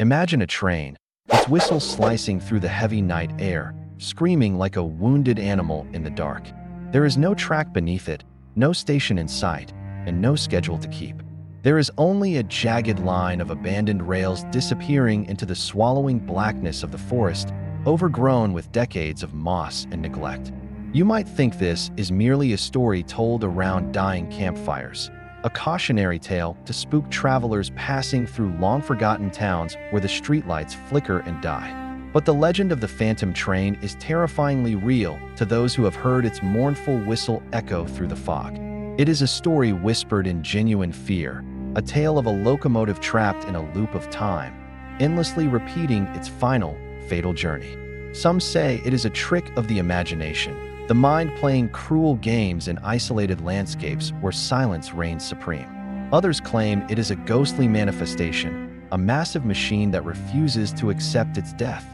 Imagine a train, its whistle slicing through the heavy night air, screaming like a wounded animal in the dark. There is no track beneath it, no station in sight, and no schedule to keep. There is only a jagged line of abandoned rails disappearing into the swallowing blackness of the forest, overgrown with decades of moss and neglect. You might think this is merely a story told around dying campfires, a cautionary tale to spook travelers passing through long-forgotten towns where the streetlights flicker and die. But the legend of the phantom train is terrifyingly real to those who have heard its mournful whistle echo through the fog. It is a story whispered in genuine fear, a tale of a locomotive trapped in a loop of time, endlessly repeating its final, fatal journey. Some say it is a trick of the imagination, the mind playing cruel games in isolated landscapes where silence reigns supreme. Others claim it is a ghostly manifestation, a massive machine that refuses to accept its death.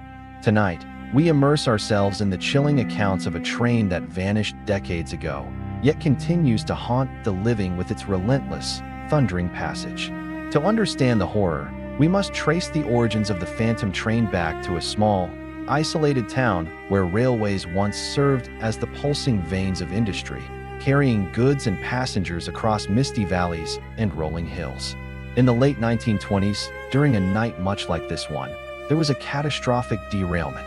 Tonight, we immerse ourselves in the chilling accounts of a train that vanished decades ago, yet continues to haunt the living with its relentless, thundering passage. To understand the horror, we must trace the origins of the phantom train back to a small, isolated town where railways once served as the pulsing veins of industry, carrying goods and passengers across misty valleys and rolling hills. In the late 1920s, during a night much like this one, there was a catastrophic derailment.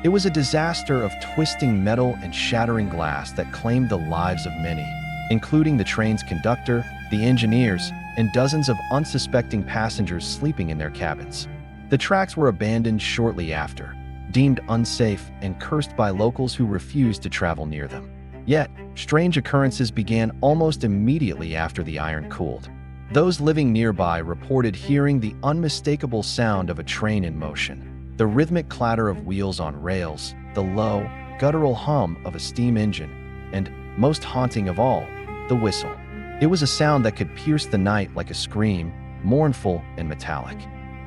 It was a disaster of twisting metal and shattering glass that claimed the lives of many, including the train's conductor, the engineers, and dozens of unsuspecting passengers sleeping in their cabins. The tracks were abandoned shortly after, deemed unsafe and cursed by locals who refused to travel near them. Yet, strange occurrences began almost immediately after the iron cooled. Those living nearby reported hearing the unmistakable sound of a train in motion, the rhythmic clatter of wheels on rails, the low, guttural hum of a steam engine, and, most haunting of all, the whistle. It was a sound that could pierce the night like a scream, mournful and metallic.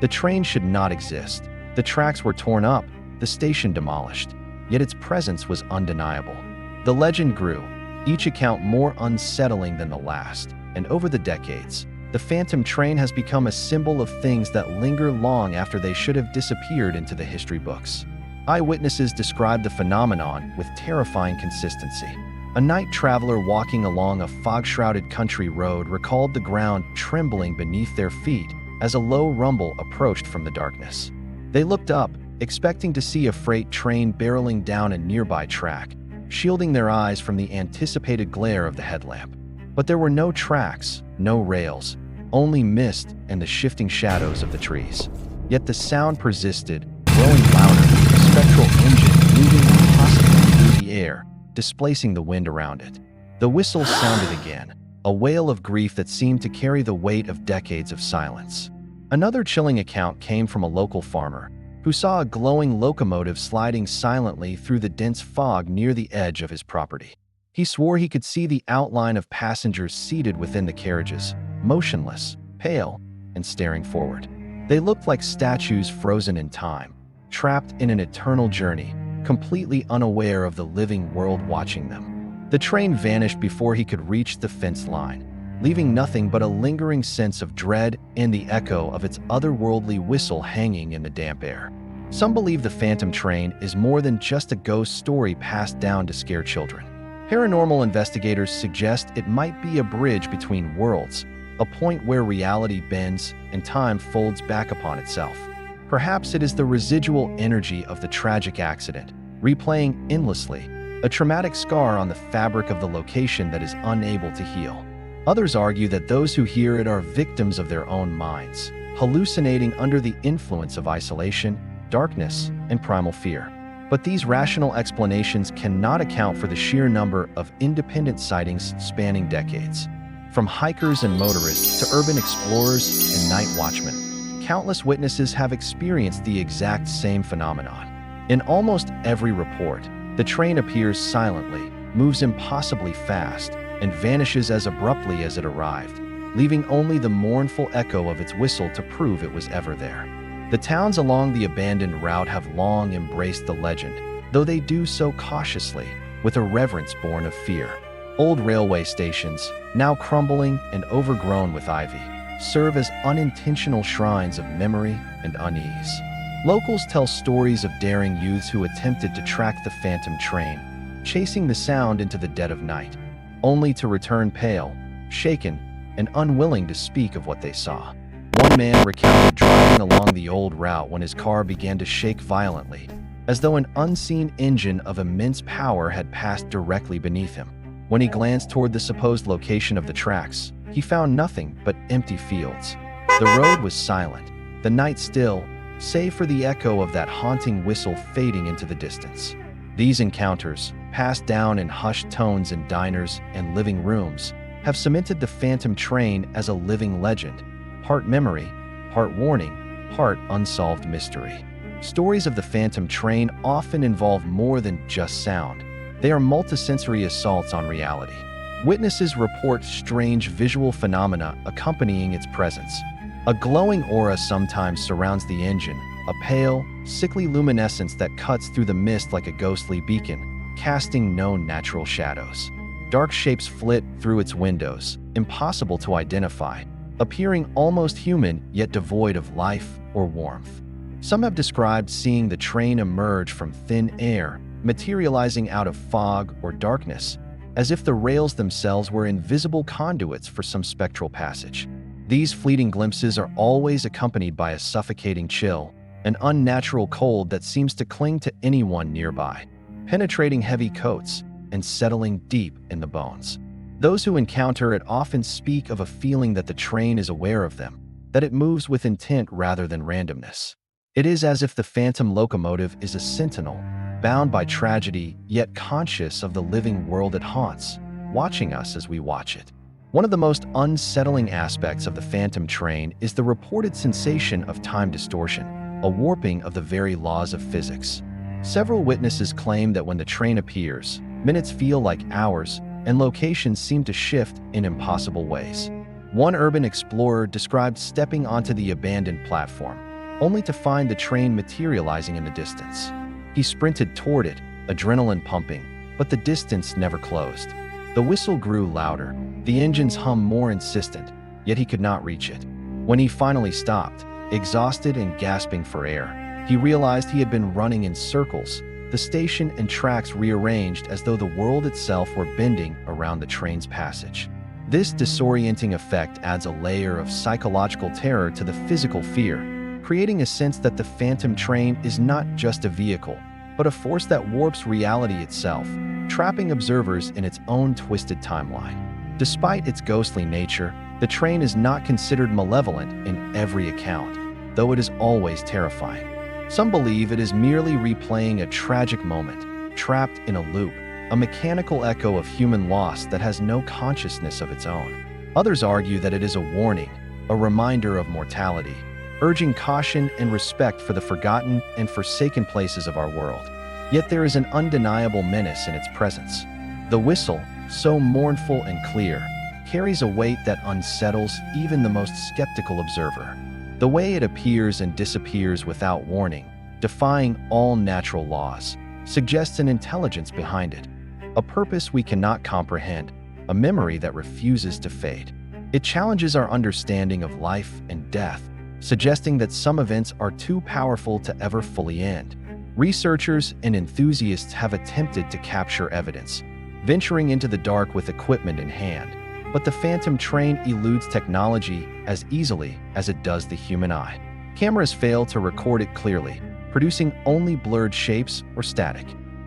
The train should not exist. The tracks were torn up, the station demolished, yet its presence was undeniable. The legend grew, each account more unsettling than the last, and over the decades, the phantom train has become a symbol of things that linger long after they should have disappeared into the history books. Eyewitnesses describe the phenomenon with terrifying consistency. A night traveler walking along a fog-shrouded country road recalled the ground trembling beneath their feet as a low rumble approached from the darkness. They looked up, expecting to see a freight train barreling down a nearby track, shielding their eyes from the anticipated glare of the headlamp. But there were no tracks, no rails, only mist and the shifting shadows of the trees. Yet the sound persisted, growing louder, a spectral engine moving impossibly through the air, displacing the wind around it. The whistle sounded again, a wail of grief that seemed to carry the weight of decades of silence. Another chilling account came from a local farmer, who saw a glowing locomotive sliding silently through the dense fog near the edge of his property. He swore he could see the outline of passengers seated within the carriages, motionless, pale, and staring forward. They looked like statues frozen in time, trapped in an eternal journey, completely unaware of the living world watching them. The train vanished before he could reach the fence line, leaving nothing but a lingering sense of dread and the echo of its otherworldly whistle hanging in the damp air. Some believe the phantom train is more than just a ghost story passed down to scare children. Paranormal investigators suggest it might be a bridge between worlds, a point where reality bends and time folds back upon itself. Perhaps it is the residual energy of the tragic accident, replaying endlessly, a traumatic scar on the fabric of the location that is unable to heal. Others argue that those who hear it are victims of their own minds, hallucinating under the influence of isolation, darkness, and primal fear. But these rational explanations cannot account for the sheer number of independent sightings spanning decades. From hikers and motorists to urban explorers and night watchmen, countless witnesses have experienced the exact same phenomenon. In almost every report, the train appears silently, moves impossibly fast, and vanishes as abruptly as it arrived, leaving only the mournful echo of its whistle to prove it was ever there. The towns along the abandoned route have long embraced the legend, though they do so cautiously, with a reverence born of fear. Old railway stations, now crumbling and overgrown with ivy, serve as unintentional shrines of memory and unease. Locals tell stories of daring youths who attempted to track the phantom train, chasing the sound into the dead of night, only to return pale, shaken, and unwilling to speak of what they saw. One man recounted driving along the old route when his car began to shake violently, as though an unseen engine of immense power had passed directly beneath him. When he glanced toward the supposed location of the tracks, he found nothing but empty fields. The road was silent, the night still, save for the echo of that haunting whistle fading into the distance. These encounters, passed down in hushed tones in diners and living rooms, have cemented the phantom train as a living legend, part memory, part warning, part unsolved mystery. Stories of the phantom train often involve more than just sound. They are multisensory assaults on reality. Witnesses report strange visual phenomena accompanying its presence. A glowing aura sometimes surrounds the engine, a pale, sickly luminescence that cuts through the mist like a ghostly beacon, casting no natural shadows. Dark shapes flit through its windows, impossible to identify, appearing almost human yet devoid of life or warmth. Some have described seeing the train emerge from thin air, materializing out of fog or darkness, as if the rails themselves were invisible conduits for some spectral passage. These fleeting glimpses are always accompanied by a suffocating chill, an unnatural cold that seems to cling to anyone nearby, penetrating heavy coats and settling deep in the bones. Those who encounter it often speak of a feeling that the train is aware of them, that it moves with intent rather than randomness. It is as if the phantom locomotive is a sentinel, bound by tragedy yet conscious of the living world it haunts, watching us as we watch it. One of the most unsettling aspects of the phantom train is the reported sensation of time distortion, a warping of the very laws of physics. Several witnesses claim that when the train appears, minutes feel like hours, and locations seem to shift in impossible ways. One urban explorer described stepping onto the abandoned platform, only to find the train materializing in the distance. He sprinted toward it, adrenaline pumping, but the distance never closed. The whistle grew louder, the engine's hum more insistent, yet he could not reach it. When he finally stopped, exhausted and gasping for air, he realized he had been running in circles, the station and tracks rearranged as though the world itself were bending around the train's passage. This disorienting effect adds a layer of psychological terror to the physical fear, creating a sense that the phantom train is not just a vehicle, but a force that warps reality itself, trapping observers in its own twisted timeline. Despite its ghostly nature, the train is not considered malevolent in every account, though it is always terrifying. Some believe it is merely replaying a tragic moment, trapped in a loop, a mechanical echo of human loss that has no consciousness of its own. Others argue that it is a warning, a reminder of mortality, urging caution and respect for the forgotten and forsaken places of our world. Yet there is an undeniable menace in its presence. The whistle, so mournful and clear, carries a weight that unsettles even the most skeptical observer. The way it appears and disappears without warning, defying all natural laws, suggests an intelligence behind it, a purpose we cannot comprehend, a memory that refuses to fade. It challenges our understanding of life and death, suggesting that some events are too powerful to ever fully end. Researchers and enthusiasts have attempted to capture evidence, venturing into the dark with equipment in hand, but the phantom train eludes technology as easily as it does the human eye. Cameras fail to record it clearly, producing only blurred shapes or static.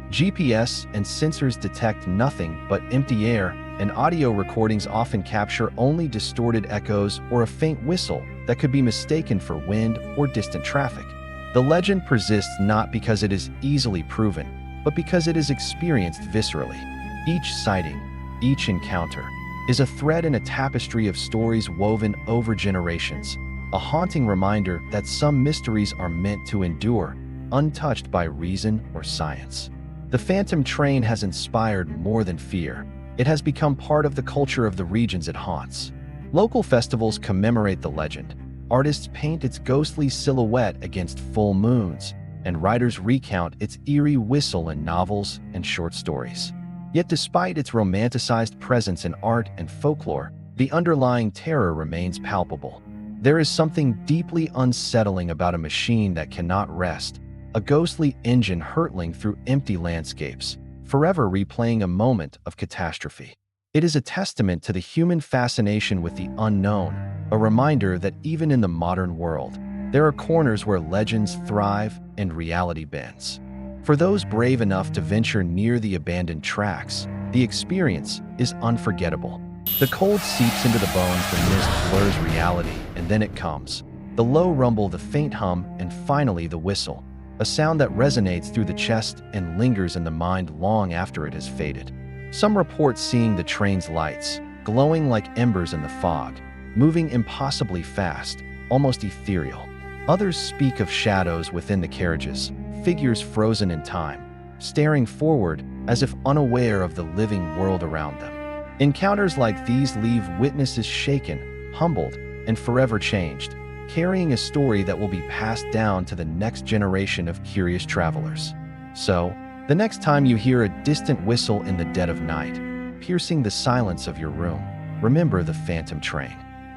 GPS and sensors detect nothing but empty air, and audio recordings often capture only distorted echoes or a faint whistle that could be mistaken for wind or distant traffic. The legend persists not because it is easily proven, but because it is experienced viscerally. Each sighting, each encounter, is a thread in a tapestry of stories woven over generations, a haunting reminder that some mysteries are meant to endure, untouched by reason or science. The phantom train has inspired more than fear. It has become part of the culture of the regions it haunts. Local festivals commemorate the legend. Artists paint its ghostly silhouette against full moons, and writers recount its eerie whistle in novels and short stories. Yet despite its romanticized presence in art and folklore, the underlying terror remains palpable. There is something deeply unsettling about a machine that cannot rest, a ghostly engine hurtling through empty landscapes, forever replaying a moment of catastrophe. It is a testament to the human fascination with the unknown, a reminder that even in the modern world, there are corners where legends thrive and reality bends. For those brave enough to venture near the abandoned tracks, the experience is unforgettable. The cold seeps into the bones, the mist blurs reality, and then it comes. The low rumble, the faint hum, and finally the whistle, a sound that resonates through the chest and lingers in the mind long after it has faded. Some report seeing the train's lights, glowing like embers in the fog, moving impossibly fast, almost ethereal. Others speak of shadows within the carriages, figures frozen in time, staring forward as if unaware of the living world around them. Encounters like these leave witnesses shaken, humbled, and forever changed, carrying a story that will be passed down to the next generation of curious travelers. So, the next time you hear a distant whistle in the dead of night, piercing the silence of your room, remember the phantom train.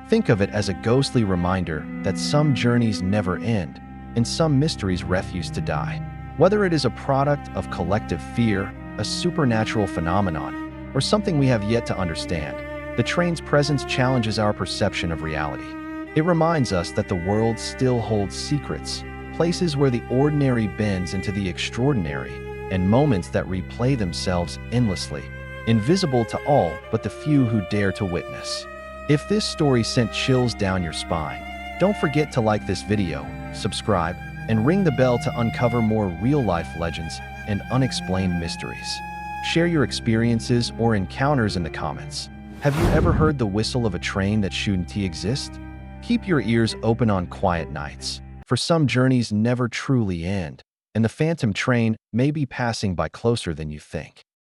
Think of it as a ghostly reminder that some journeys never end, and some mysteries refuse to die. Whether it is a product of collective fear, a supernatural phenomenon, or something we have yet to understand, the train's presence challenges our perception of reality. It reminds us that the world still holds secrets, places where the ordinary bends into the extraordinary, and moments that replay themselves endlessly, invisible to all but the few who dare to witness. If this story sent chills down your spine, don't forget to like this video, subscribe, and ring the bell to uncover more real-life legends and unexplained mysteries. Share your experiences or encounters in the comments. Have you ever heard the whistle of a train that shouldn't exist? Keep your ears open on quiet nights, for some journeys never truly end, and the phantom train may be passing by closer than you think.